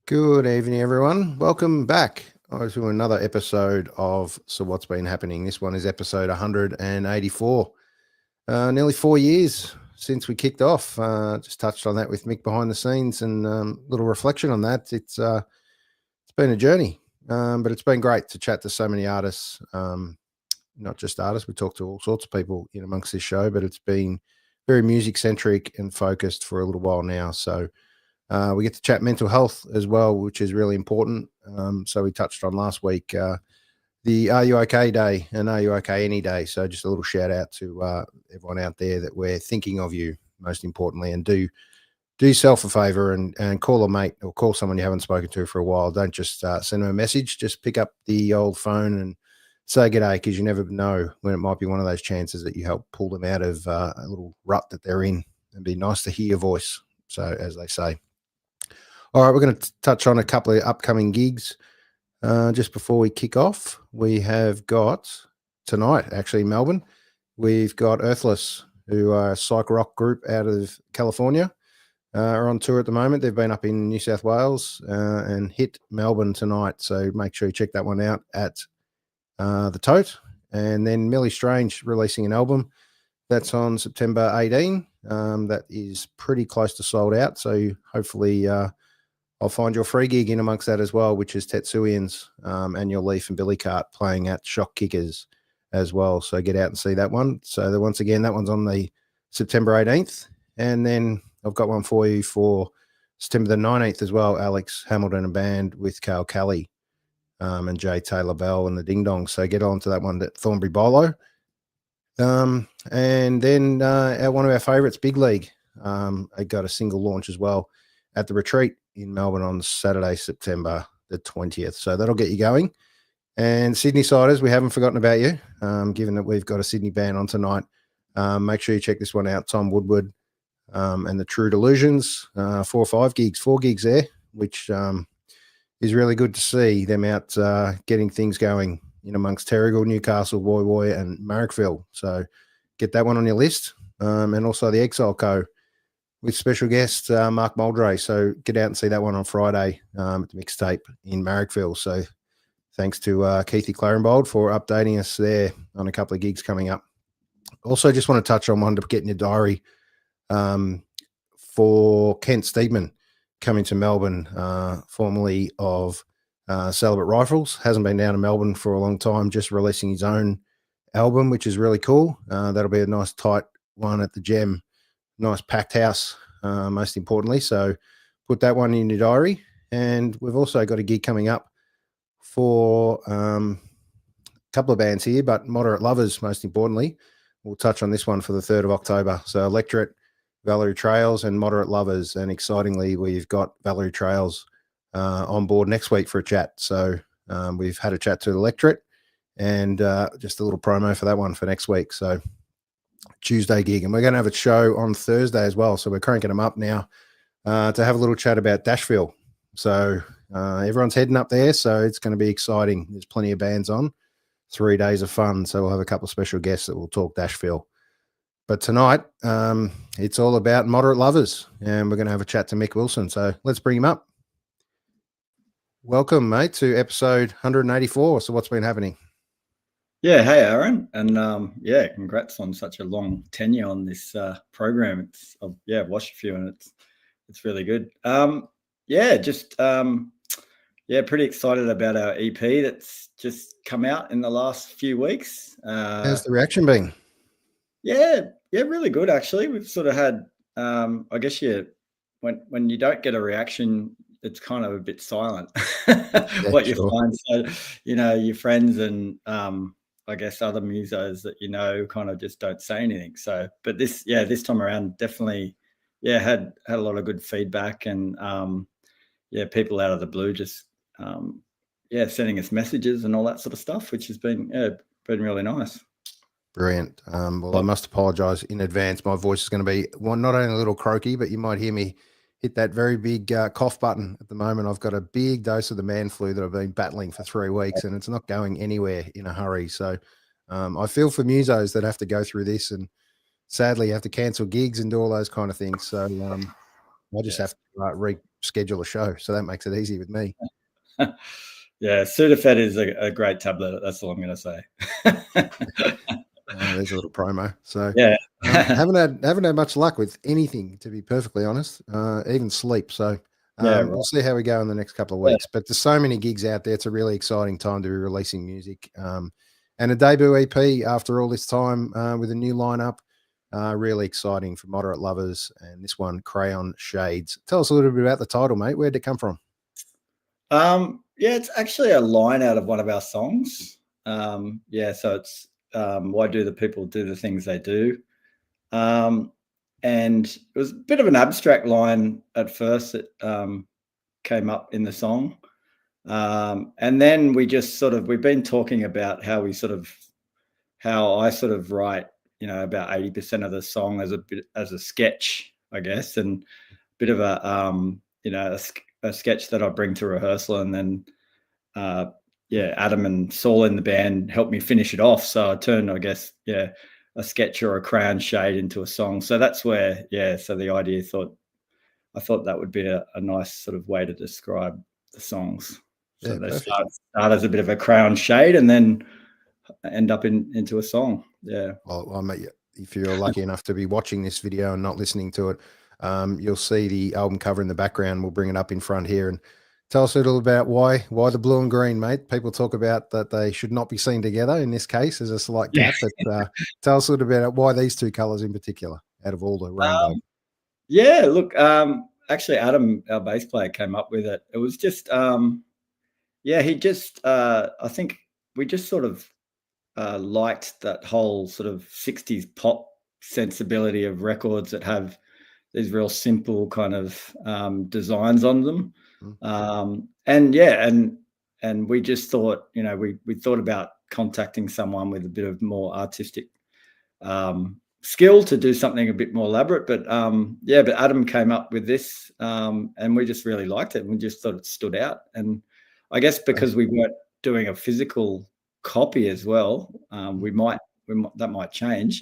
Good evening, everyone. Welcome back to another episode of So What's Been Happening. This one is episode 184. Nearly 4 years since we kicked off. Just touched on that with Mick behind the scenes and little reflection on that. It's been a journey, but it's been great to chat to so many artists, not just artists. We talk to all sorts of people in amongst this show, but it's been very music-centric and focused for a little while now. So we get to chat mental health as well, which is really important. So we touched on last week the Are You OK Day and Are You OK Any Day. So just a little shout out to everyone out there that we're thinking of you, most importantly, and do yourself a favor and call a mate or call someone you haven't spoken to for a while. Don't just send them a message. Just pick up the old phone and say g'day, because you never know when it might be one of those chances that you help pull them out of a little rut that they're in. It'd be nice to hear your voice. So as they say. All right, we're going to touch on a couple of upcoming gigs. Just before we kick off, we have got tonight, actually, in Melbourne, we've got Earthless, who are a psych rock group out of California, are on tour at the moment. They've been up in New South Wales and hit Melbourne tonight. So make sure you check that one out at the Tote. And then Millie Strange releasing an album. That's on September 18. That is pretty close to sold out. So hopefully I'll find your free gig in amongst that as well, which is Tetsuian's Annual Leaf and Billy Cart playing at Shock Kickers as well. So get out and see that one. So once again, that one's on the September 18th. And then I've got one for you for September the 19th as well, Alex Hamilton and Band with Carl Kelly and Jay Taylor Bell and the Ding Dongs. So get on to that one at Thornbury Bolo. And then one of our favourites, Big League, I got a single launch as well at the Retreat in Melbourne on Saturday, September the 20th. So that'll get you going. And Sydney Siders, we haven't forgotten about you, given that we've got a Sydney band on tonight. Make sure you check this one out, Tom Woodward and the True Delusions, 4 or 5 gigs, 4 gigs there, which is really good to see them out getting things going in amongst Terrigal, Newcastle, Woy Woy and Marrickville. So get that one on your list. And also the Exile Co. with special guest Mark Muldray. So get out and see that one on Friday at the Mixtape in Marrickville. So thanks to Keithy Clarenbold for updating us there on a couple of gigs coming up. Also, just want to touch on one to get in your diary for Kent Steedman coming to Melbourne, formerly of Celibate Rifles. Hasn't been down to Melbourne for a long time, just releasing his own album, which is really cool. That'll be a nice tight one at the Gem. Nice packed house, most importantly. So put that one in your diary. And we've also got a gig coming up for a couple of bands here, but Moderate Lovers, most importantly. We'll touch on this one for the 3rd of October. So Electorate, Valerie Trails, and Moderate Lovers. And excitingly, we've got Valerie Trails on board next week for a chat. So we've had a chat to Electorate and just a little promo for that one for next week. So Tuesday gig, and we're going to have a show on Thursday as well, so we're cranking them up now to have a little chat about Dashville. So everyone's heading up there, so it's going to be exciting. There's plenty of bands on, 3 days of fun, so we'll have a couple of special guests that will talk Dashville. But tonight it's all about Moderate Lovers, and we're going to have a chat to Mick Wilson, so let's bring him up. Welcome, mate, to episode 184. So what's been happening? Yeah, hey Aaron, and congrats on such a long tenure on this program. I've watched a few and it's really good. Pretty excited about our EP that's just come out in the last few weeks. How's the reaction been? Yeah, really good actually. We've sort of had, I guess when you don't get a reaction, it's kind of a bit silent. What you find, so your friends and I guess other musos that kind of just don't say anything. So, but this time around definitely, had a lot of good feedback and people out of the blue just sending us messages and all that sort of stuff, which has been really nice. Brilliant. Well, I must apologise in advance. My voice is going to be not only a little croaky, but you might hear me hit that very big cough button at the moment. I've got a big dose of the man flu that I've been battling for 3 weeks, and it's not going anywhere in a hurry. So I feel for musos that have to go through this and sadly have to cancel gigs and do all those kind of things. So I just have to schedule a show. So that makes it easy with me. Yeah, Sudafed is a great tablet. That's all I'm going to say. There's a little promo. So yeah, haven't had much luck with anything, to be perfectly honest. Even sleep. So right. we'll see how we go in the next couple of weeks. But there's so many gigs out there. It's a really exciting time to be releasing music. And a debut EP after all this time with a new lineup. Really exciting for moderate lovers. And this one, CRAYON Shades. Tell us a little bit about the title, mate. Where'd it come from? Yeah, it's actually a line out of one of our songs. Yeah, so it's why do the people do the things they do? And it was a bit of an abstract line at first that came up in the song. And then we've been talking about how I sort of write, about 80% of the song as a sketch, I guess, and a bit of a sketch that I bring to rehearsal, and then Adam and Saul in the band helped me finish it off. So I turned, I guess, a sketch or a crayon shade into a song. So that's where, so the idea I thought that would be a nice sort of way to describe the songs. So they start as a bit of a crayon shade and then end up into a song. Yeah. Well, mate, if you're lucky enough to be watching this video and not listening to it, you'll see the album cover in the background. We'll bring it up in front here and tell us a little about why the blue and green, mate. People talk about that they should not be seen together. In this case, there's a slight gap, but tell us a little bit about why these two colors in particular out of all the rainbow. Look, actually Adam, our bass player, came up with it. It was just, he just, I think we just sort of liked that whole sort of 60s pop sensibility of records that have these real simple kind of designs on them. And we just thought, we thought about contacting someone with a bit of more artistic skill to do something a bit more elaborate. But Adam came up with this and we just really liked it. And we just thought it stood out. And I guess because we weren't doing a physical copy as well, that might change,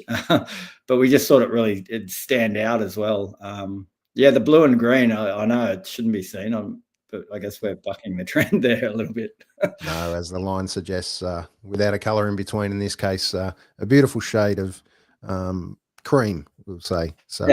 but we just thought it'd stand out as well. The blue and green, I know it shouldn't be seen, but I guess we're bucking the trend there a little bit. No, as the line suggests, without a color in between, in this case, a beautiful shade of cream, we'll say. So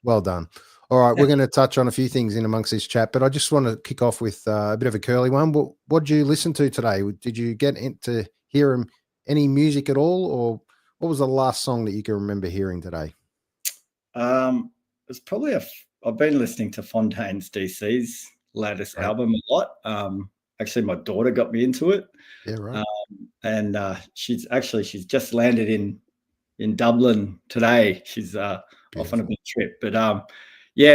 well done. All right, we're going to touch on a few things in amongst this chat, but I just want to kick off with a bit of a curly one. What did you listen to today? Did you get to hear any music at all, or what was the last song that you can remember hearing today? It's probably I've been listening to Fontaine's DC's latest album a lot. Actually, my daughter got me into it. Yeah, right. And she's just landed in Dublin today. She's off on a big trip, but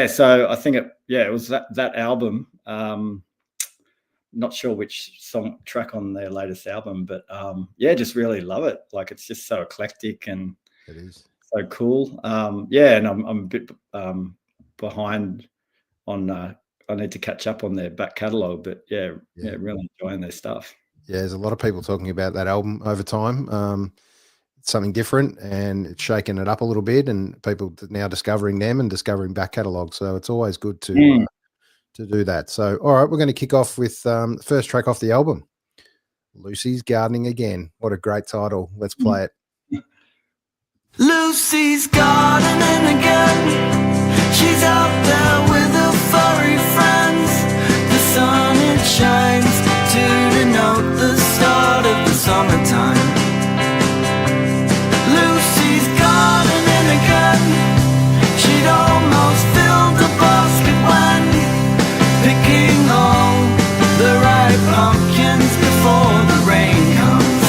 so I think it was that album. Not sure which track on their latest album, but just really love it. Like, it's just so eclectic and it is so cool. And I'm a bit behind on. I need to catch up on their back catalogue, but really enjoying their stuff. Yeah, there's a lot of people talking about that album over time. It's something different, and it's shaking it up a little bit, and people now discovering them and discovering back catalogue. So it's always good to do that. So, all right, we're going to kick off with the first track off the album, Lucy's Gardening Again. What a great title. Let's play it. Lucy's gardening again. She's out there with her furry friends. The sun, it shines to denote the start of the summertime. Lucy's gardening again. She'd almost filled the basket when picking all the ripe pumpkins before the rain comes.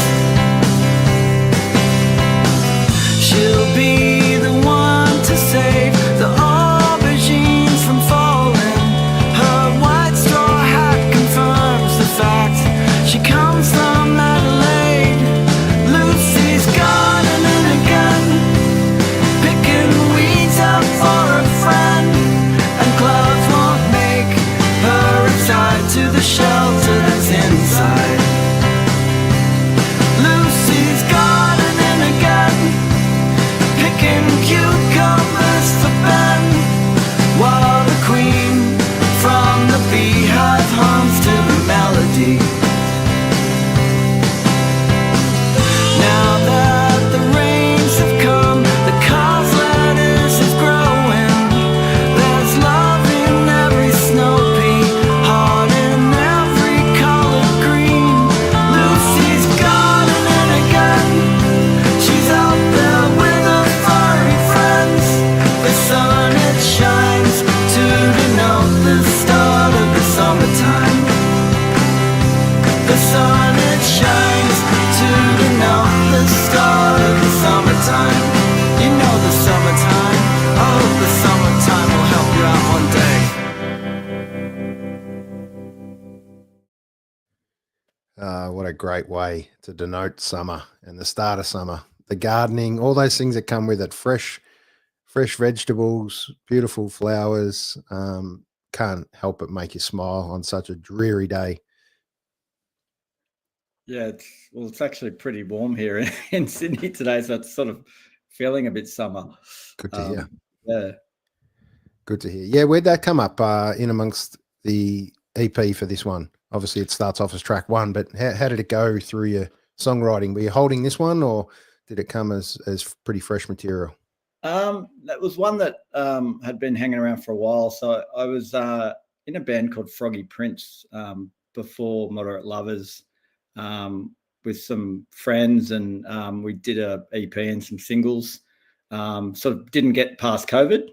She'll be the one to save the aubergines from falling. Her white straw hat confirms the fact she comes from Adelaide. Lucy's gardening again, picking weeds up for a friend, and clouds won't make her tied to the shelter that's inside. Lucy's gardening again, picking cucumbers for Ben, while the queen the sun it shines to denote the start of the summertime. You know the summertime. I hope the summertime will help you out one day. What a great way to denote summer and the start of summer. The gardening, all those things that come with it, fresh vegetables, beautiful flowers, can't help but make you smile on such a dreary day. Yeah, it's actually pretty warm here in Sydney today, so it's sort of feeling a bit summer. Good to hear. Yeah. Good to hear. Yeah, where'd that come up in amongst the EP for this one? Obviously, it starts off as track 1, but how did it go through your songwriting? Were you holding this one, or did it come as pretty fresh material? That was one that had been hanging around for a while. So I was in a band called Froggy Prinze before Moderate Lovers with some friends, and we did a EP and some singles. Sort of didn't get past COVID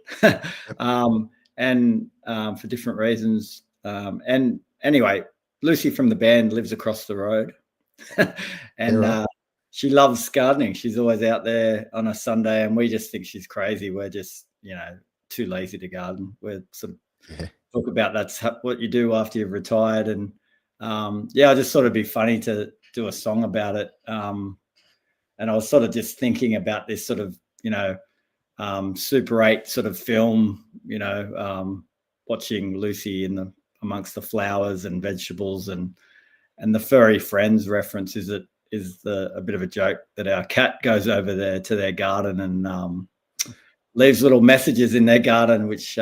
and for different reasons. And anyway, Lucy from the band lives across the road and she loves gardening. She's always out there on a Sunday, and we just think she's crazy. We're just, too lazy to garden. We're sort of talk about that's what you do after you've retired. And I just thought it'd be funny to do a song about it. And I was sort of just thinking about this sort of, Super 8 sort of film, watching Lucy amongst the flowers and vegetables, and the furry friends reference is a bit of a joke that our cat goes over there to their garden and leaves little messages in their garden, which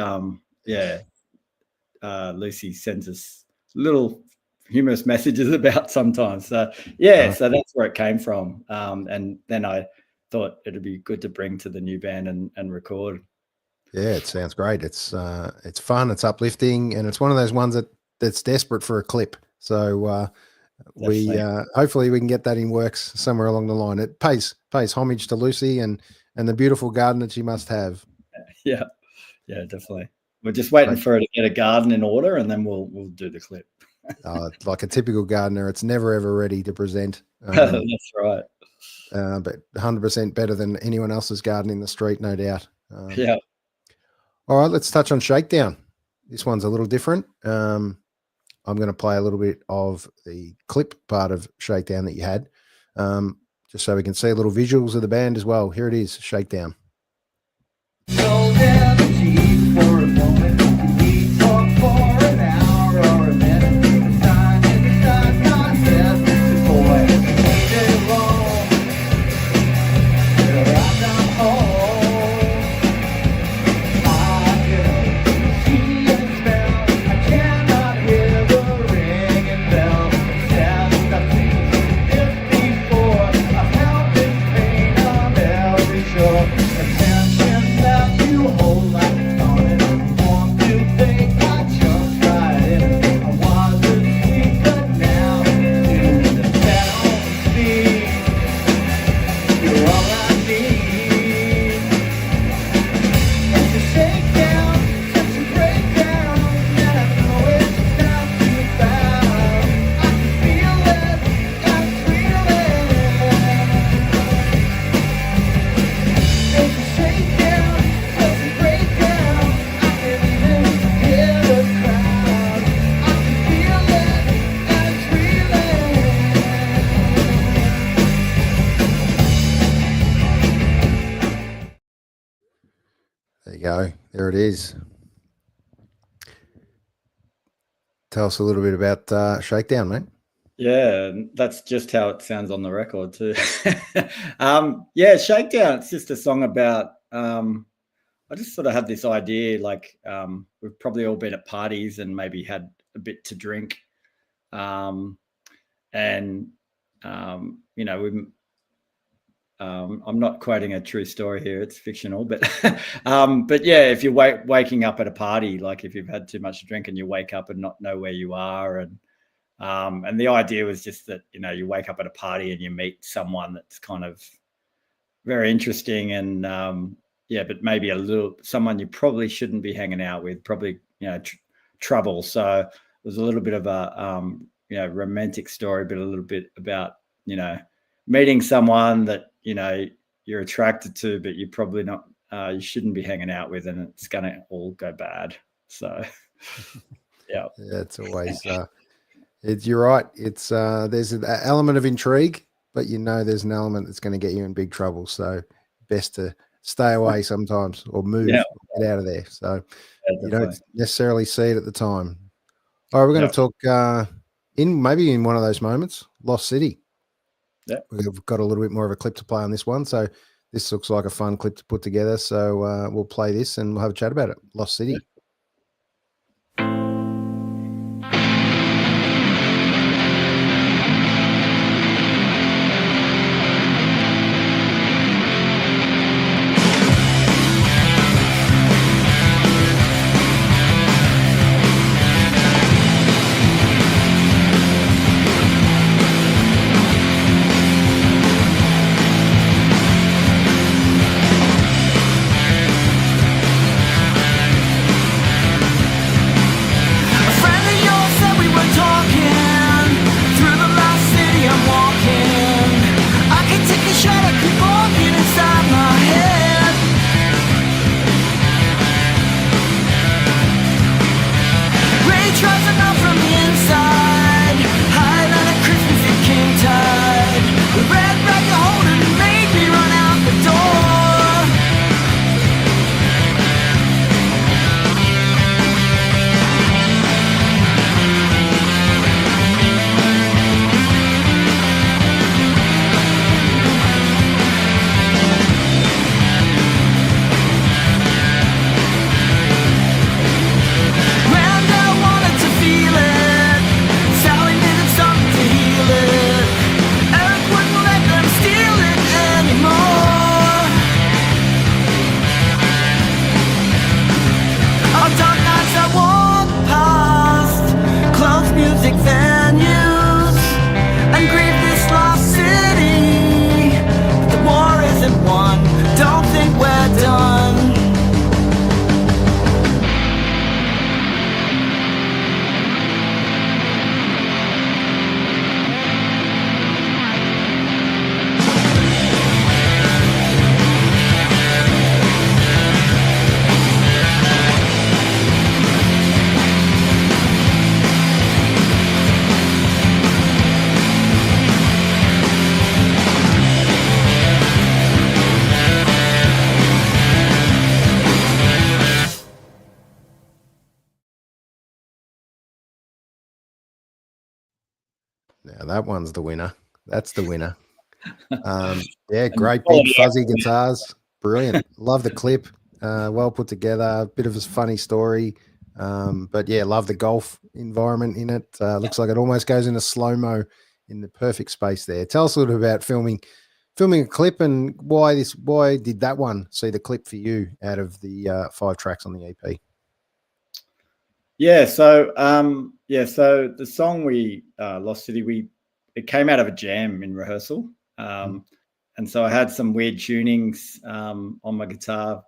Lucy sends us little humorous messages about sometimes. So so that's where it came from. And then I thought it'd be good to bring to the new band and record. Yeah, it sounds great. It's fun, it's uplifting, and it's one of those ones that's desperate for a clip. So we hopefully we can get that in works somewhere along the line. It pays homage to Lucy and the beautiful garden that she must have. Yeah, definitely. We're just waiting for her to get a garden in order, and then we'll do the clip. Like a typical gardener, it's never ever ready to present. That's right. But 100% better than anyone else's garden in the street, no doubt. Yeah. All right, let's touch on Shakedown. This one's a little different. I'm going to play a little bit of the clip part of Shakedown that you had, just so we can see a little visuals of the band as well. Here it is, Shakedown. Slow down the Jeep for a moment. We talk for an hour or a minute. The sign in the sun contest is boy. Stay long. Till I come home. I can see and smell. I cannot hear the ringing bell. Says I've seen this before. I felt this pain on every shore. Attention that you hold like it's on it. Want to think I jumped right in. I was asleep, but now to the sound speed. You're all I need. And to shake down, such a breakdown, and I know it's not too bad. I can feel it, I'm feeling. And to shake down, such a breakdown, I can even hear the crowd. I can feel it, and it's reeling. There you go. There it is. Tell us a little bit about Shakedown, mate. Yeah, and that's just how it sounds on the record too. Shakedown. It's just a song about. I just sort of had this idea, like we've probably all been at parties and maybe had a bit to drink, I'm not quoting a true story here; it's fictional. But if you're waking up at a party, like if you've had too much to drink and you wake up and not know where you are, and the idea was just that you wake up at a party and you meet someone that's kind of very interesting and but maybe someone you probably shouldn't be hanging out with, probably trouble. So it was a little bit of a romantic story, but a little bit about, meeting someone that, you're attracted to, but you're probably not, you shouldn't be hanging out with, and it's going to all go bad. So, yeah. It's always, you're right. It's, there's an element of intrigue, but there's an element that's going to get you in big trouble. So best to stay away sometimes, or move, get out of there. So you don't necessarily see it at the time. All right, we're going to talk maybe in one of those moments, Lost City. Yeah, we've got a little bit more of a clip to play on this one, so this looks like a fun clip to put together. So we'll play this and we'll have a chat about it. Lost City. Now that one's the winner. That's the winner. Great big fuzzy guitars. Brilliant. Love the clip. Well put together. Bit of a funny story. But yeah, love the golf environment in it. Looks like it almost goes into slow-mo in the perfect space there. Tell us a little bit about filming a clip, and why did that one see the clip for you out of the 5 tracks on the EP? So the song we Lost City, it came out of a jam in rehearsal, and so I had some weird tunings on my guitar,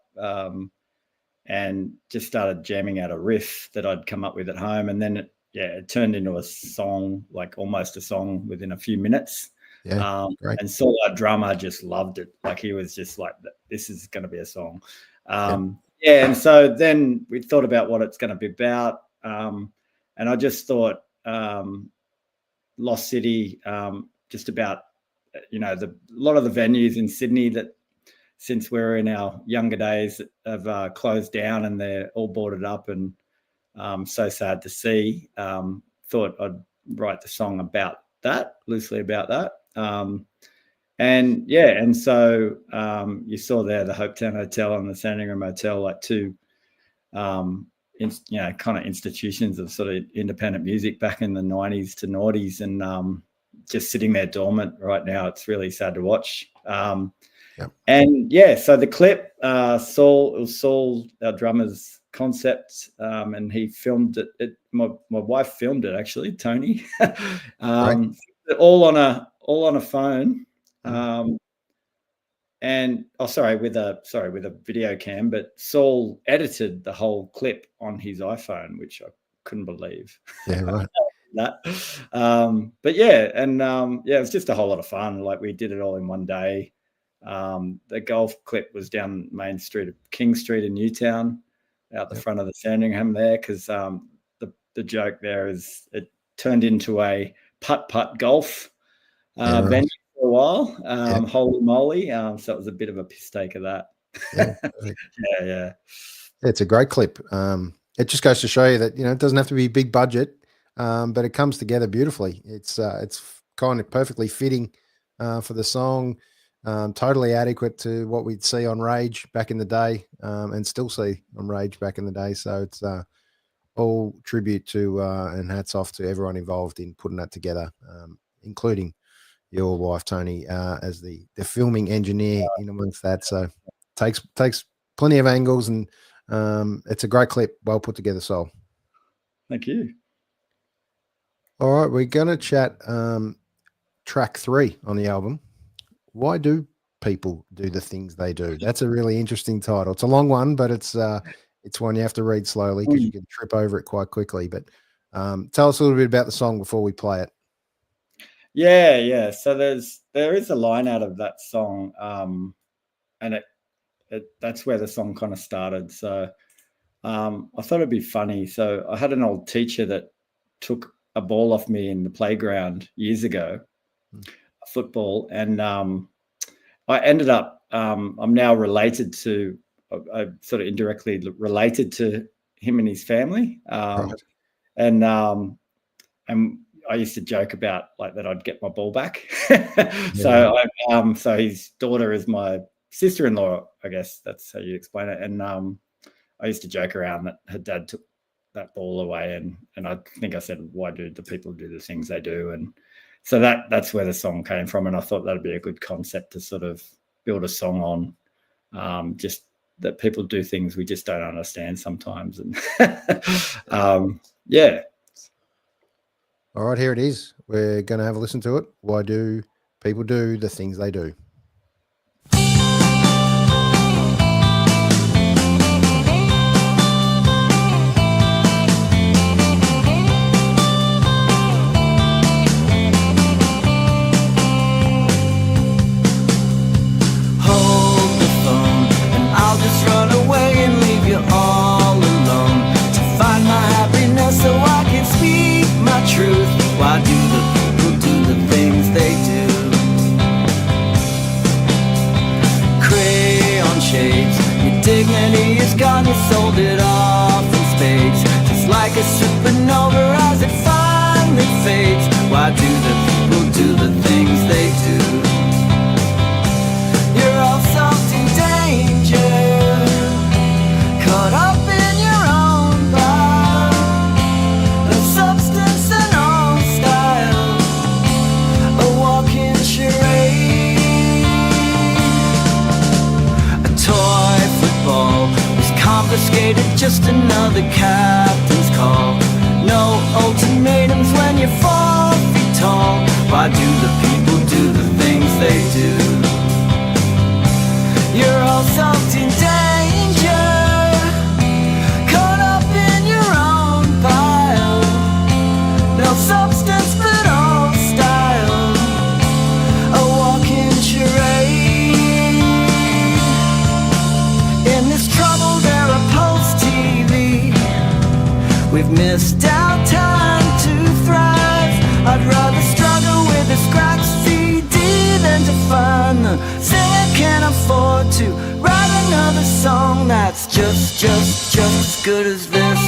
and just started jamming out a riff that I'd come up with at home, and then it turned into a song, like almost a song within a few minutes. Great. And Saul, our drummer, just loved it. Like, he was just like, this is going to be a song. And so then we thought about what it's going to be about. And I just thought Lost City, just about, a lot of the venues in Sydney that, since we're in our younger days, have closed down and they're all boarded up, and so sad to see. Thought I'd write the song about that, loosely about that. And so you saw there the Hopetown Hotel and the Standing Room Hotel, like two, kind of institutions of sort of independent music back in the 90s to noughties, and just sitting there dormant right now. It's really sad to watch. And so the clip, Saul, our drummer's concept, and he filmed it. My wife filmed it, actually, Townie, all on a phone, with a video cam. But Saul edited the whole clip on his iPhone, which I couldn't believe. Yeah, right. that. But yeah, and yeah, it was just a whole lot of fun. Like we did it all in one day. The golf clip was down Main Street of King Street in Newtown, out the front of the Sandringham there, because the joke there is it turned into a putt golf venue for a while. Holy moly! So it was a bit of a piss take of that. Yeah. It's a great clip. It just goes to show you that it doesn't have to be big budget, but it comes together beautifully. It's kind of perfectly fitting for the song. Totally adequate to what we'd see on Rage back in the day, and still see on Rage back in the day. So it's all tribute to and hats off to everyone involved in putting that together, including your wife Townie as the filming engineer in amongst that. So takes plenty of angles, and it's a great clip, well put together, Saul. Thank you. All right, we're going to chat track 3 on the album. Why do people do the things they do? That's a really interesting title. It's a long one, but it's one you have to read slowly because you can trip over it quite quickly. But tell us a little bit about the song before we play it. Yeah. So there is a line out of that song, and that's where the song kind of started. So I thought it'd be funny. So I had an old teacher that took a ball off me in the playground years ago, football, and I ended up I'm now related to sort of indirectly related to him and his family, and I used to joke about like that I'd get my ball back. So his daughter is my sister-in-law, I guess that's how you explain it. And I used to joke around that her dad took that ball away, and I think I said, why do the people do the things they do? And so that's where the song came from, and I thought that'd be a good concept to sort of build a song on, just that people do things we just don't understand sometimes. And yeah. All right, here it is. We're going to have a listen to it. Why do people do the things they do? Why do the people do the things they do? Crayon shades, your dignity is gone, you sold it off in spades. Just like a supernova as it finally fades. Why do the people do the things they do? You're all sucked in danger, caught up in your own blood, the substance and all style, a walking charade. A toy football was confiscated, just another captain's call. No ultimatums when you're 4 feet tall. Why do the people do the things they do? You're all sucked in danger, caught up in your own pile. No substance but all style, a walking charade. In this troubled era post-TV, we've missed our time to thrive. I'd rather struggle with a scratch CD than to find the singer can't afford to write another song that's just as good as this.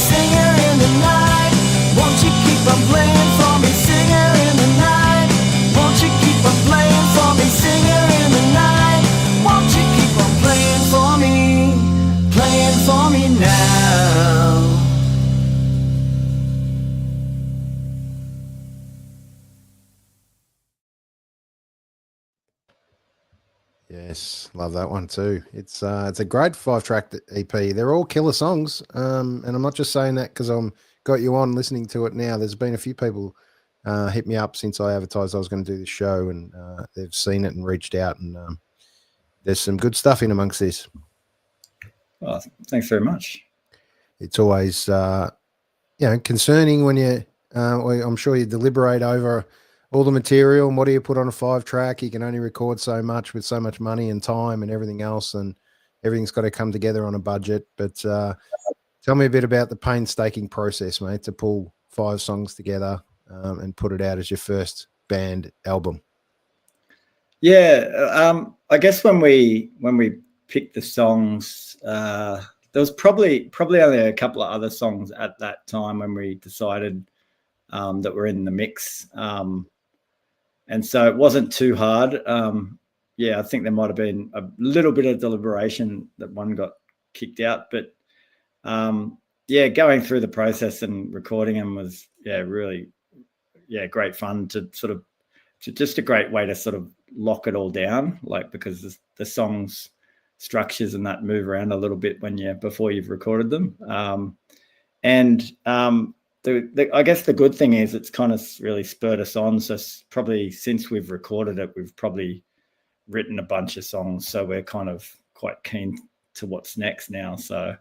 Singer in the night, won't you keep on playing for me? Singer in the night, won't you keep on playing for me? Singer in the night, won't you keep on playing for me now? Yes, love that one too. It's a great 5-track EP. They're all killer songs, and I'm not just saying that because I'm got you on listening to it now. There's been a few people hit me up since I advertised I was going to do the show, and they've seen it and reached out, and there's some good stuff in amongst this. Oh, thanks very much. It's always, concerning when you, I'm sure you deliberate over all the material and what do you put on a 5-track. You can only record so much with so much money and time and everything else, and everything's got to come together on a budget. But tell me a bit about the painstaking process, mate, to pull 5 songs together and put it out as your first band album. Yeah, I guess when we picked the songs, there was probably only a couple of other songs at that time when we decided that were in the mix. And so it wasn't too hard. I think there might have been a little bit of deliberation that one got kicked out. But, going through the process and recording them was, really, great fun just a great way to sort of lock it all down, like, because the songs structures and that move around a little bit before you've recorded them. I guess the good thing is it's kind of really spurred us on. So probably since we've recorded it, we've probably written a bunch of songs. So we're kind of quite keen to what's next now. So,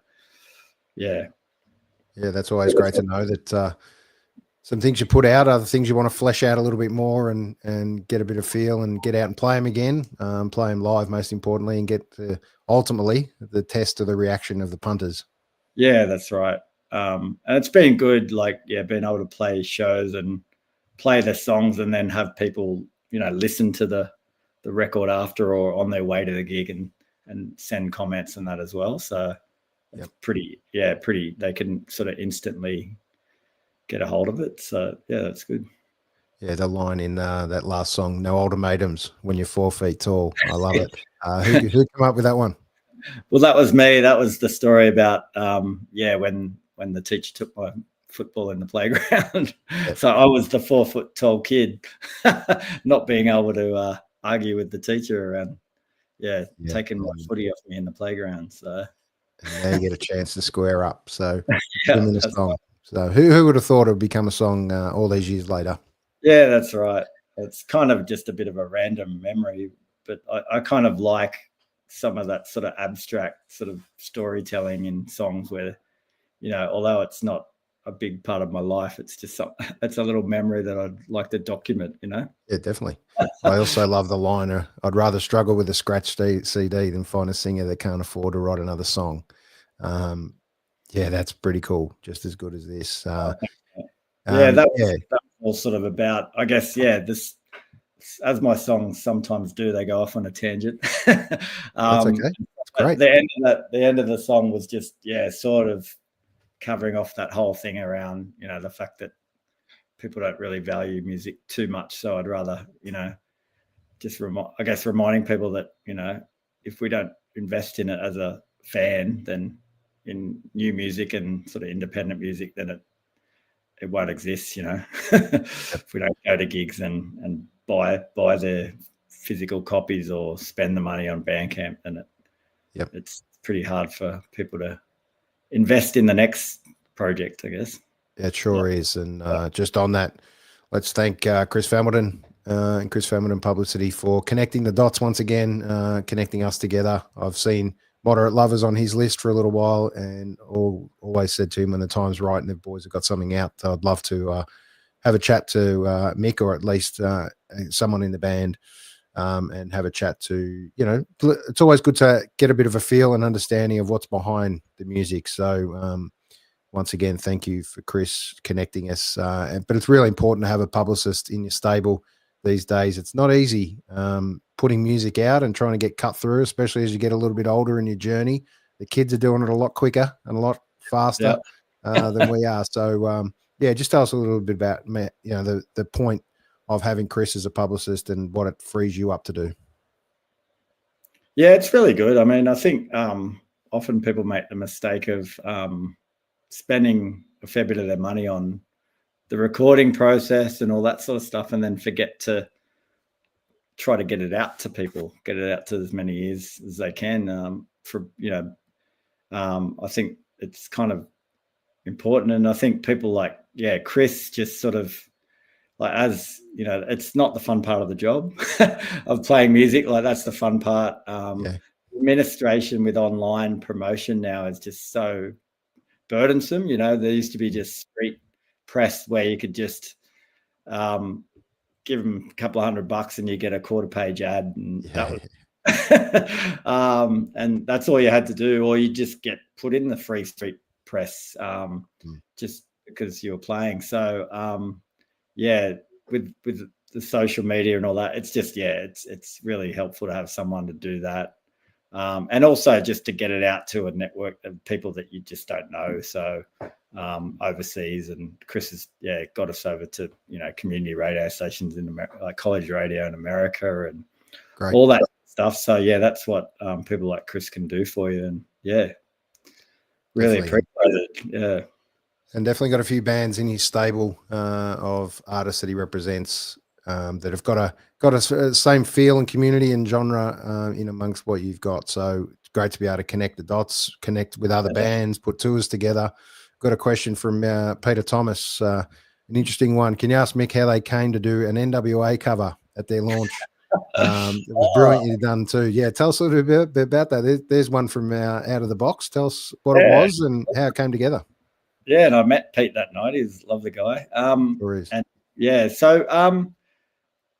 yeah. Yeah, that's always great to know that some things you put out, other things you want to flesh out a little bit more and get a bit of feel and get out and play them again, play them live most importantly, and get ultimately the test of the reaction of the punters. Yeah, that's right. And it's been good, being able to play shows and play the songs and then have people, listen to the record after or on their way to the gig and send comments and that as well. So it's pretty, they can sort of instantly get a hold of it. So, yeah, that's good. Yeah, the line in that last song, "No ultimatums when you're 4 feet tall." I love it. Who came up with that one? Well, that was me. That was the story about, when the teacher took my football in the playground. So I was the 4 foot tall kid, not being able to argue with the teacher around, taking my footy off me in the playground. So and now you get a chance to square up. So in the song. Right. So who would have thought it would become a song all these years later? Yeah, that's right. It's kind of just a bit of a random memory, but I kind of like some of that sort of abstract sort of storytelling in songs where, although it's not a big part of my life, it's just it's a little memory that I'd like to document, Yeah, definitely. I also love the liner, "I'd rather struggle with a scratch CD than find a singer that can't afford to write another song." Yeah, that's pretty cool. Just as good as this. That was all sort of about, I guess, this, as my songs sometimes do, they go off on a tangent. That's okay. That's great. The end of the song was just, sort of covering off that whole thing around, the fact that people don't really value music too much. So I'd rather, just reminding people that, if we don't invest in it as a fan, then in new music and sort of independent music, then it won't exist, if we don't go to gigs and buy their physical copies or spend the money on Bandcamp, then it's pretty hard for people to invest in the next project, I guess. It sure is. And just on that, let's thank Chris Familton and Chris Familton Publicity for connecting the dots once again, connecting us together. I've seen Moderate Lovers on his list for a little while, and always said to him when the time's right and the boys have got something out, I'd love to have a chat to Mick, or at least someone in the band, and have a chat to, it's always good to get a bit of a feel and understanding of what's behind the music. So once again, thank you for Chris connecting us. But it's really important to have a publicist in your stable these days. It's not easy putting music out and trying to get cut through, especially as you get a little bit older in your journey. The kids are doing it a lot quicker and a lot faster than we are. So, just tell us a little bit about, the point of having Chris as a publicist and what it frees you up to do. Yeah, it's really good. I mean, I think often people make the mistake of spending a fair bit of their money on the recording process and all that sort of stuff, and then forget to try to get it out to people, get it out to as many ears as they can. I think it's kind of important. And I think people like, Chris just sort of like, as you know, it's not the fun part of the job of playing music. Like, that's the fun part. Administration with online promotion now is just so burdensome. You know, there used to be just street press where you could just give them a couple of $100 and you get a quarter-page ad, and that was and that's all you had to do, or you just get put in the free street press just because you were playing. So with the social media and all that, it's just it's really helpful to have someone to do that, and also just to get it out to a network of people that you just don't know. So overseas, and Chris has got us over to community radio stations in America, like college radio in America, and all that stuff. So that's what people like Chris can do for you, and really appreciate it. And definitely got a few bands in his stable of artists that he represents that have got a same feel and community and genre in amongst what you've got. So it's great to be able to connect the dots, connect with other bands, put tours together. Got a question from Peter Thomas, an interesting one. Can you ask Mick how they came to do an NWA cover at their launch? It was brilliantly done too. Yeah, tell us a little bit about that. There's one from Out of the Box. Tell us what it was and how it came together. Yeah, and I met Pete that night. He's a lovely guy.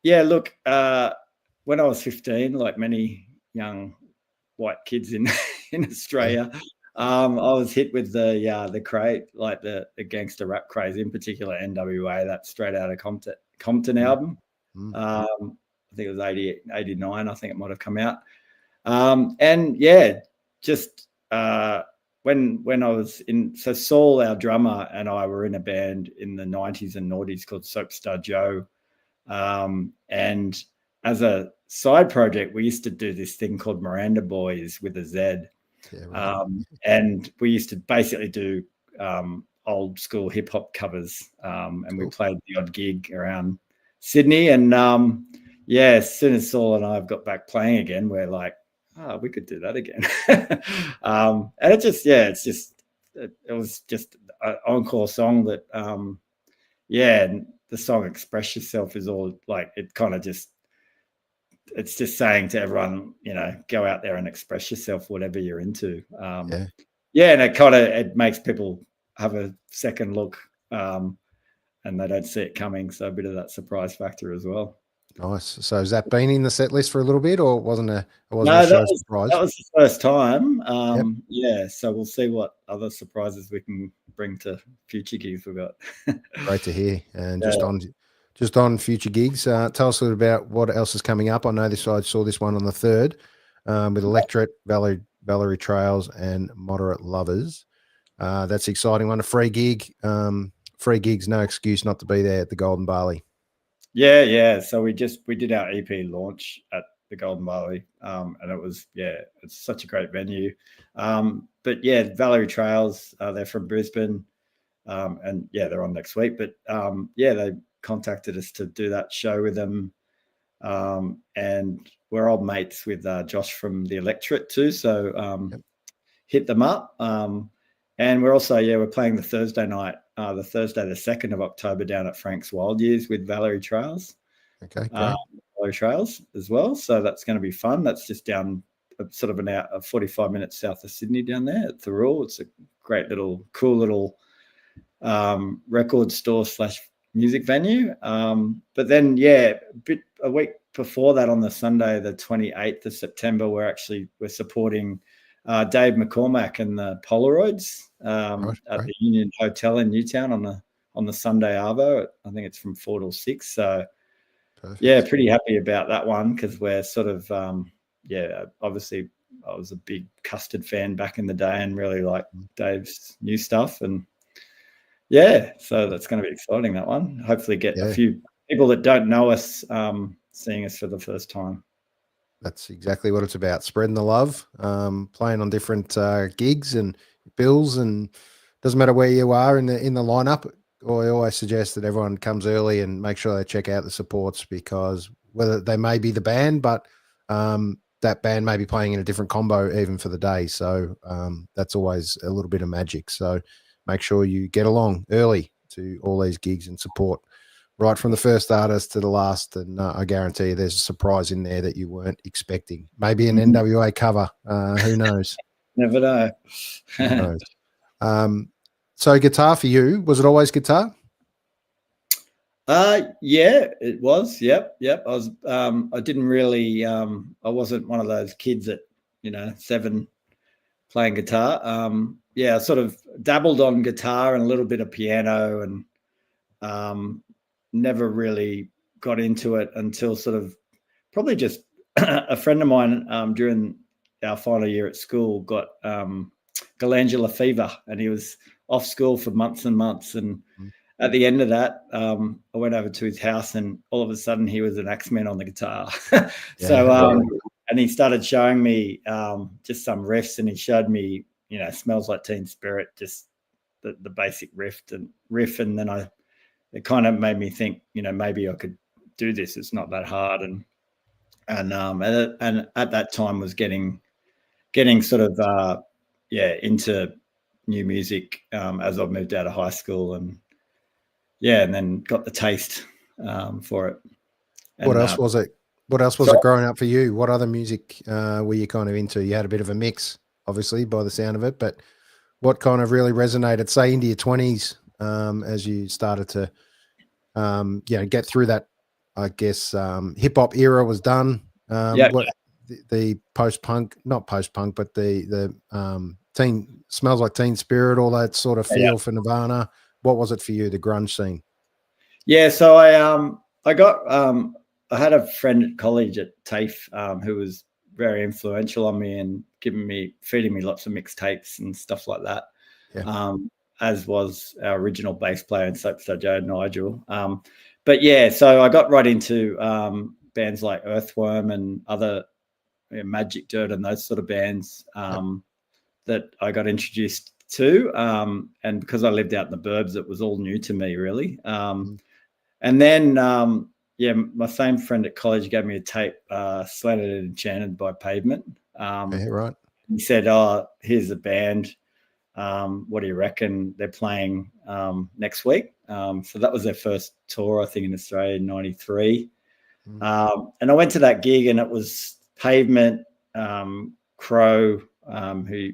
Look, when I was 15, like many young white kids in Australia, I was hit with the craze, like the gangster rap craze, in particular NWA, that Straight Outta Compton album. I think it was 89, I think it might have come out. When I was in, so Saul, our drummer, and I were in a band in the 90s and noughties called Soapstar Joe. And as a side project, we used to do this thing called Miranda Boys with a Z. Yeah, right. And we used to basically do old school hip hop covers. And we played the odd gig around Sydney. And as soon as Saul and I have got back playing again, we're like, we could do that again. And it was just an encore song that, and the song Express Yourself is all like, it kind of just, it's just saying to everyone, go out there and express yourself, whatever you're into. And it makes people have a second look and they don't see it coming. So a bit of that surprise factor as well. Nice. So has that been in the set list for a little bit, or wasn't a surprise? That was the first time. So we'll see what other surprises we can bring to future gigs we've got. Great to hear. And just on future gigs, tell us a little about what else is coming up. I know I saw this one on the 3rd with Electorate, Valerie Trails, and Moderate Lovers. That's exciting one. A free gig. Free gigs, no excuse not to be there at the Golden Barley. Yeah. So we did our EP launch at the Golden Barley, and it was it's such a great venue. Valerie Trails, they're from Brisbane, and they're on next week. But they contacted us to do that show with them, and we're old mates with Josh from the Electorate too. So hit them up, and we're also we're playing the Thursday night. The Thursday, the 2nd of October, down at Frank's Wild Years with Valerie Trails. Okay, great. Valerie Trails as well. So that's going to be fun. That's just down sort of an hour, 45 minutes south of Sydney down there at the Thirroul. It's a great cool little record store / music venue. But then, a week before that, on the Sunday, the 28th of September, we're supporting Dave McCormack and the Polaroids at the Union Hotel in Newtown on the Sunday Arvo. I think it's from 4 till 6. So perfect. Pretty happy about that one, because we're sort of obviously I was a big Custard fan back in the day and really like Dave's new stuff, and so that's going to be exciting, that one. Hopefully get a few people that don't know us seeing us for the first time. That's exactly what it's about. Spreading the love, playing on different gigs and bills, and doesn't matter where you are in the lineup. I always suggest that everyone comes early and make sure they check out the supports, because whether they may be the band, but that band may be playing in a different combo even for the day. So that's always a little bit of magic. So make sure you get along early to all these gigs and support right from the first artist to the last, and I guarantee you there's a surprise in there that you weren't expecting. Maybe an NWA cover. Who knows? Never know. Who knows? So guitar for you, was it always guitar? Yeah, it was. Yep. I was. I didn't really. I wasn't one of those kids that 7 playing guitar. Yeah, I sort of dabbled on guitar and a little bit of piano, and never really got into it until sort of probably just a friend of mine during our final year at school got glandular fever, and he was off school for months and months. And at the end of that, I went over to his house, and all of a sudden he was an X-Men on the guitar. And he started showing me just some riffs, and he showed me, Smells Like Teen Spirit, just the basic riff, and then it kind of made me think, maybe I could do this. It's not that hard, and at that time was getting sort of into new music as I moved out of high school, and then got the taste for it. And, what else was it? What else was it growing up for you? What other music were you kind of into? You had a bit of a mix, obviously, by the sound of it, but what kind of really resonated, say, into your 20s as you started to, get through that, I guess, hip-hop era was done. The post-punk, not post-punk, but the teen, Smells Like Teen Spirit, all that sort of feel for Nirvana. What was it for you, the grunge scene? Yeah, so I had a friend at college at TAFE who was very influential on me and feeding me lots of mixtapes and stuff like that. Yeah. As was our original bass player in Soapstar Joe, Nigel. But yeah, so I got right into bands like Earthworm and other Magic Dirt and those sort of bands that I got introduced to. And because I lived out in the burbs, it was all new to me, really. And then, my same friend at college gave me a tape, Slanted and Enchanted by Pavement. Right. He said, "Oh, here's a band. What do you reckon? They're playing next week." So that was their first tour, I think, in Australia in '93. And I went to that gig, and it was Pavement, Crow, who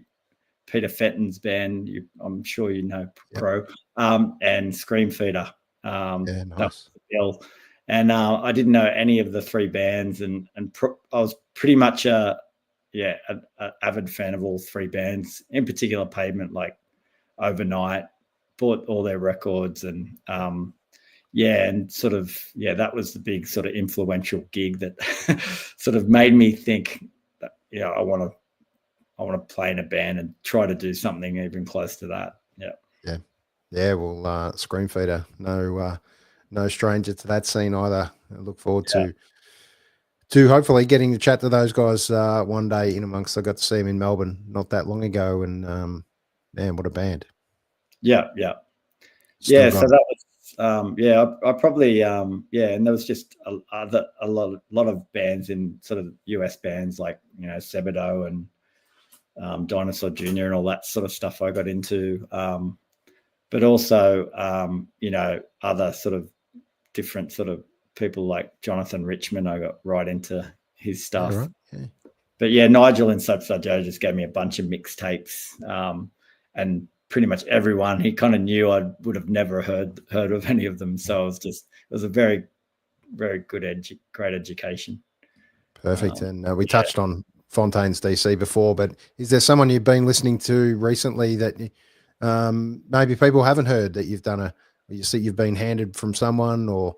Peter Fenton's band. I'm sure you know Crow, and Screamfeeder. Nice. And I didn't know any of the 3 bands, and I was pretty much an avid fan of all 3 bands, in particular Pavement, like overnight, bought all their records, and and sort of that was the big sort of influential gig that sort of made me think that I want to play in a band and try to do something even close to that. Well, Screamfeeder, no stranger to that scene either. I look forward to hopefully getting to chat to those guys one day in amongst. I got to see them in Melbourne not that long ago, and man, what a band. So that was I probably and there was just a lot of bands in sort of US bands like Sebadoh and Dinosaur Jr. and all that sort of stuff I got into, but also other sort of different sort of people like Jonathan Richman. I got right into his stuff. But Nigel and Soapstar Joe just gave me a bunch of mixtapes, and pretty much everyone he kind of knew I would have never heard of any of them. So it was a very, very good great education. Perfect. And we touched on Fontaine's DC before, but is there someone you've been listening to recently that maybe people haven't heard that you've done you've been handed from someone, or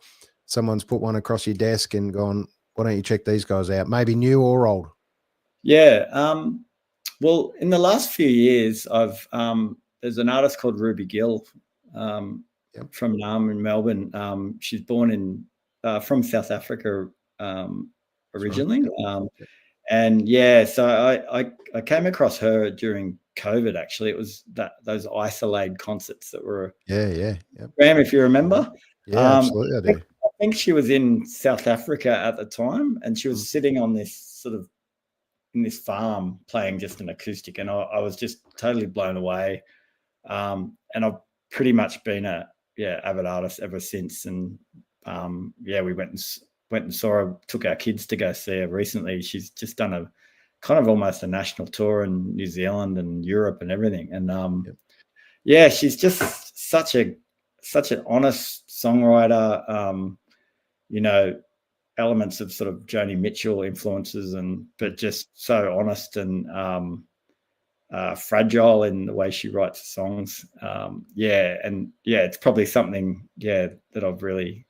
someone's put one across your desk and gone, why don't you check these guys out? Maybe new or old. Well, in the last few years, I've there's an artist called Ruby Gill from Naarm in Melbourne. She's born from South Africa originally. So I came across her during COVID. Actually, it was those Isolade concerts that were Graham, if you remember. Absolutely. I think she was in South Africa at the time, and she was sitting on this sort of in this farm playing just an acoustic, and I was just totally blown away. And I've pretty much been a avid artist ever since, and we went and saw her, took our kids to go see her recently. She's just done a kind of almost a national tour in New Zealand and Europe and everything. And she's just such an honest songwriter. Elements of sort of Joni Mitchell influences, but just so honest and fragile in the way she writes songs. It's probably something that I've really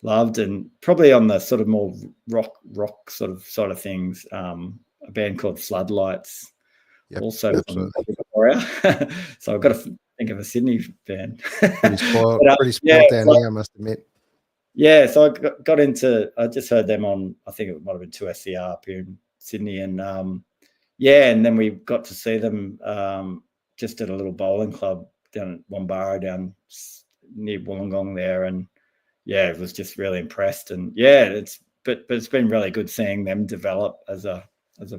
loved, and probably on the sort of more rock sort of things. A band called Floodlights, also from Victoria. So I've got to think of a Sydney band. Pretty spoiled down here, I must admit. Yeah, so I just heard them on, I think it might have been 2SCR up here in Sydney, and and then we got to see them just at a little bowling club down at Wombara, down near Wollongong there, and it was just really impressed, and it's been really good seeing them develop as a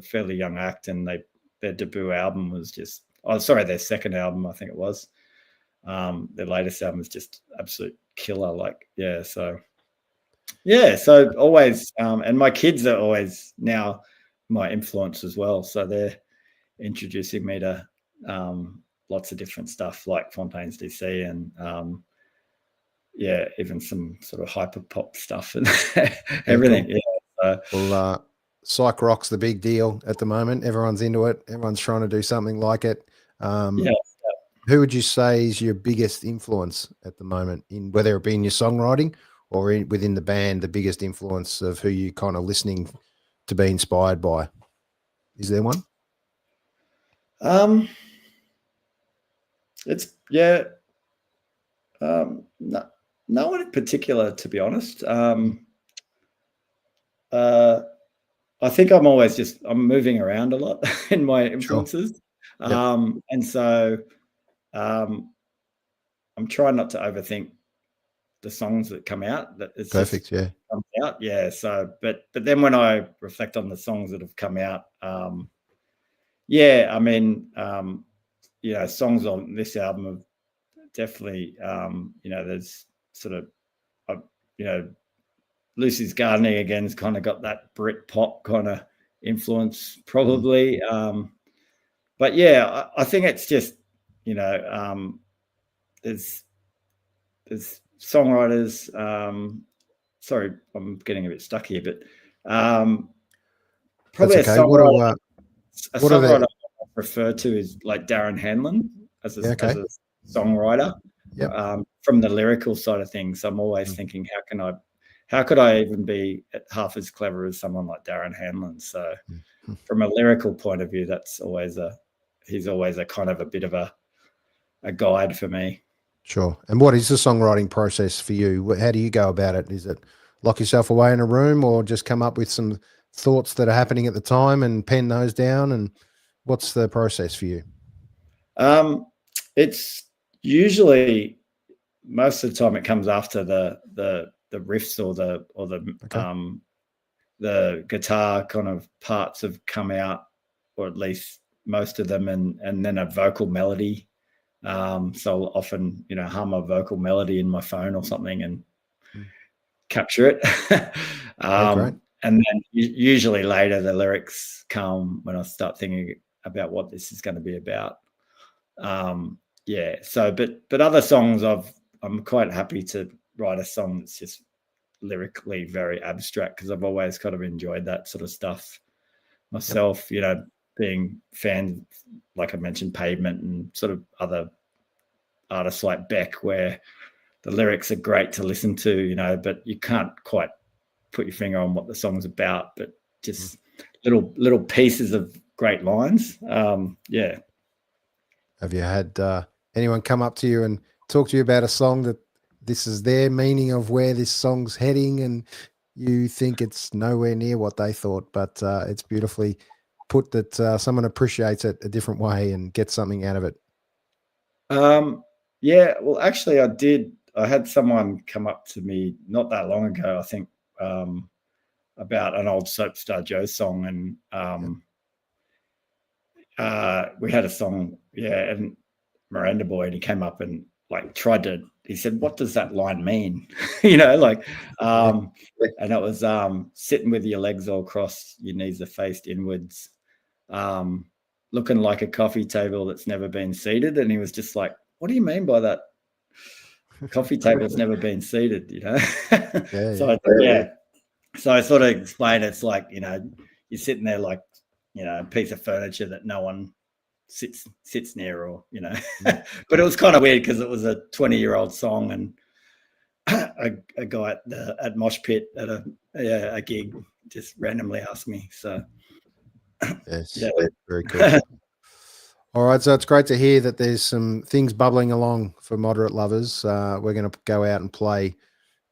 fairly young act, and their debut album was just their second album, I think it was. Their latest album is just absolute killer. So always, and my kids are always now my influence as well. So they're introducing me to lots of different stuff like Fontaines DC and even some sort of hyper pop stuff and everything. Well, psych rock's the big deal at the moment. Everyone's into it. Everyone's trying to do something like it. Who would you say is your biggest influence at the moment, in whether it be in your songwriting or within the band, the biggest influence of who you kind of listening to be inspired by? Is there one? No one in particular, to be honest. I think I'm moving around a lot in my influences. Sure. And so I'm trying not to overthink the songs that come out. That it's perfect, comes out, So, but then when I reflect on the songs that have come out, songs on this album have definitely, there's sort of, Lucy's Gardening again's kind of got that Brit pop kind of influence, probably. But I think it's just, there's songwriters. Sorry, I'm getting a bit stuck here, but probably a songwriter. A songwriter I refer to is like Darren Hanlon as a songwriter. From the lyrical side of things, I'm always thinking, how could I even be half as clever as someone like Darren Hanlon? So from a lyrical point of view, he's always a kind of a bit of a guide for me. Sure. And what is the songwriting process for you? How do you go about it? Is it lock yourself away in a room, or just come up with some thoughts that are happening at the time and pen those down? And what's the process for you? It's usually, most of the time it comes after the riffs or the guitar kind of parts have come out, or at least most of them, and then a vocal melody. So I'll often, hum a vocal melody in my phone or something and capture it. And then usually later the lyrics come when I start thinking about what this is going to be about. So, but other songs I'm quite happy to write a song that's just lyrically very abstract, because I've always kind of enjoyed that sort of stuff myself, being fan, like I mentioned, Pavement and sort of other artists like Beck, where the lyrics are great to listen to, but you can't quite put your finger on what the song's about, but just little pieces of great lines. Have you had anyone come up to you and talk to you about a song that this is their meaning of where this song's heading, and you think it's nowhere near what they thought, but it's beautifully put, that someone appreciates it a different way and gets something out of it? Well, actually I had someone come up to me not that long ago, I think, about an old Soapstar Joe song, and we had a song, and Miranda Boy, and he came up and tried to he said, "What does that line mean?" You know, like, and it was sitting with your legs all crossed, your knees are faced inwards, looking like a coffee table that's never been seated. And he was just like, "What do you mean by that? Coffee table's never been seated," you know? So I sort of explained, it's like, you know, you're sitting there like, you know, a piece of furniture that no one sits near, or, you know. But it was kind of weird because it was a 20-year-old song, and a guy at Mosh Pit at a gig just randomly asked me. So yes, very cool. All right, so it's great to hear that there's some things bubbling along for moderate lovers. We're going to go out and play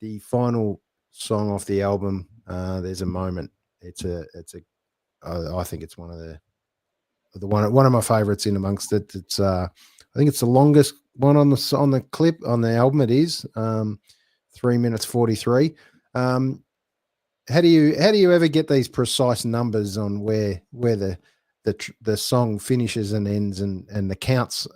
the final song off the album. There's a moment. I think it's one of my favorites in amongst it. It's I think it's the longest one on the clip on the album. It is 3 minutes 43. How do you ever get these precise numbers on where the song finishes and ends and the counts?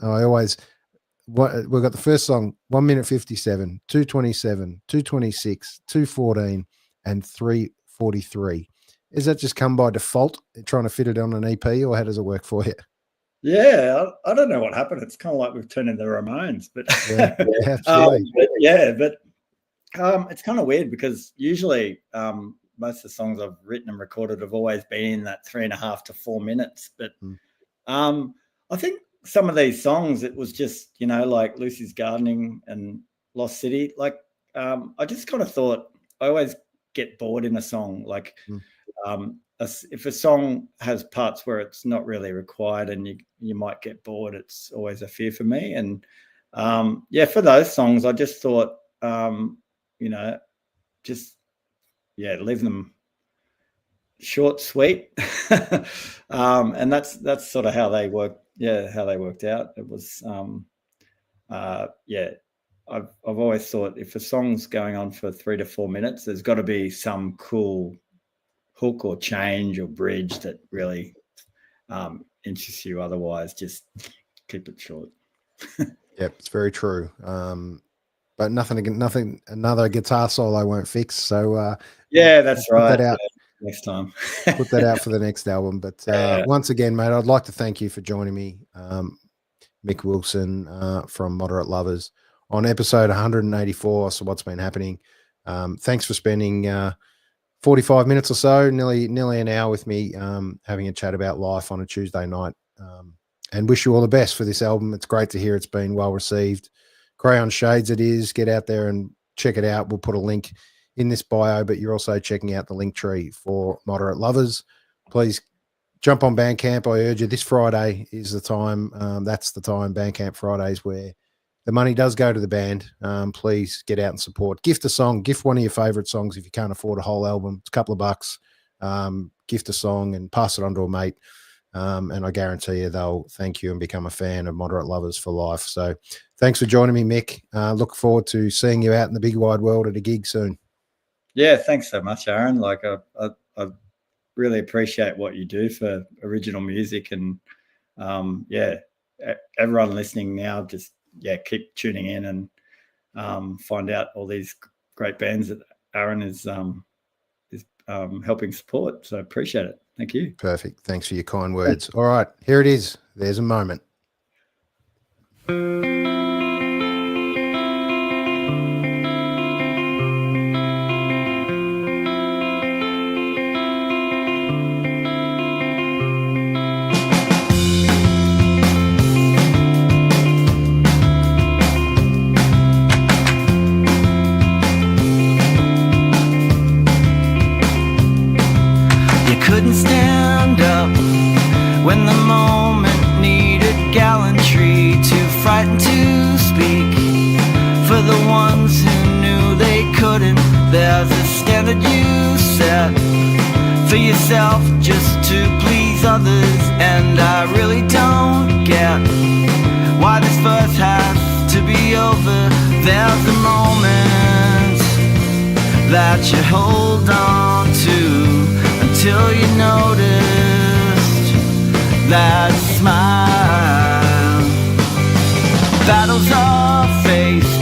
We've got the first song 1 minute 57, 2:27, 2:26, 2:14, and 3:43. Is that just come by default, trying to fit it on an EP, or how does it work for you? Yeah, I don't know what happened. It's kind of like we've turned into the Ramones, but absolutely. It's kind of weird because usually most of the songs I've written and recorded have always been in that 3.5 to 4 minutes. But I think some of these songs, it was just, you know, like Lucy's Gardening and Lost City. Like I just kind of thought, I always get bored in a song. Like if a song has parts where it's not really required and you might get bored, it's always a fear for me. And for those songs, I just thought, you know, just leave them short, sweet. And that's sort of how they work. Yeah, how they worked out. It was I've always thought if a song's going on for 3 to 4 minutes, there's got to be some cool hook or change or bridge that really interests you. Otherwise, just keep it short. Yep, it's very true. But nothing. Another guitar solo won't fix. So that's right. Put that out next time. Put that out for the next album. But once again, mate, I'd like to thank you for joining me, Mick Wilson from Moderate Lovers, on episode 184. So what's been happening? Thanks for spending 45 minutes or so, nearly an hour with me, having a chat about life on a Tuesday night. And wish you all the best for this album. It's great to hear it's been well received. CRAYON Shades it is. Get out there and check it out. We'll put a link in this bio, but you're also checking out the link tree for Moderate Lovers. Please jump on Bandcamp. I urge you, this Friday is the time. That's the time, Bandcamp Fridays, where the money does go to the band. Please get out and support. Gift a song. Gift one of your favorite songs if you can't afford a whole album. It's a couple of bucks. Gift a song and pass it on to a mate. And I guarantee you they'll thank you and become a fan of Moderate Lovers for life. So thanks for joining me, Mick. Look forward to seeing you out in the big wide world at a gig soon. Yeah, thanks so much, Aaron. Like I really appreciate what you do for original music, and everyone listening now, just keep tuning in and find out all these great bands that Aaron is helping support. So appreciate it. Thank you. Perfect. Thanks for your kind words. All right, here it is. There's a moment. Couldn't stand up when the moment needed gallantry, too frightened to speak for the ones who knew they couldn't. There's a standard you set for yourself just to please others, and I really don't get why this verse has to be over. There's a moment that you hold on to until you noticed that smile. Battles are faced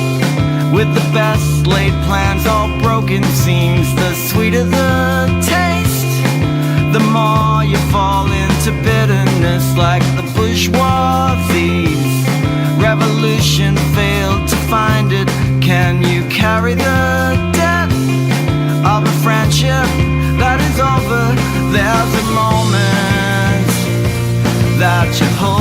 talking seems, the sweeter the taste. The more you fall into bitterness like the bourgeoisie. Revolution failed to find it. Can you carry the debt of a friendship that is over? There's a moment that you hold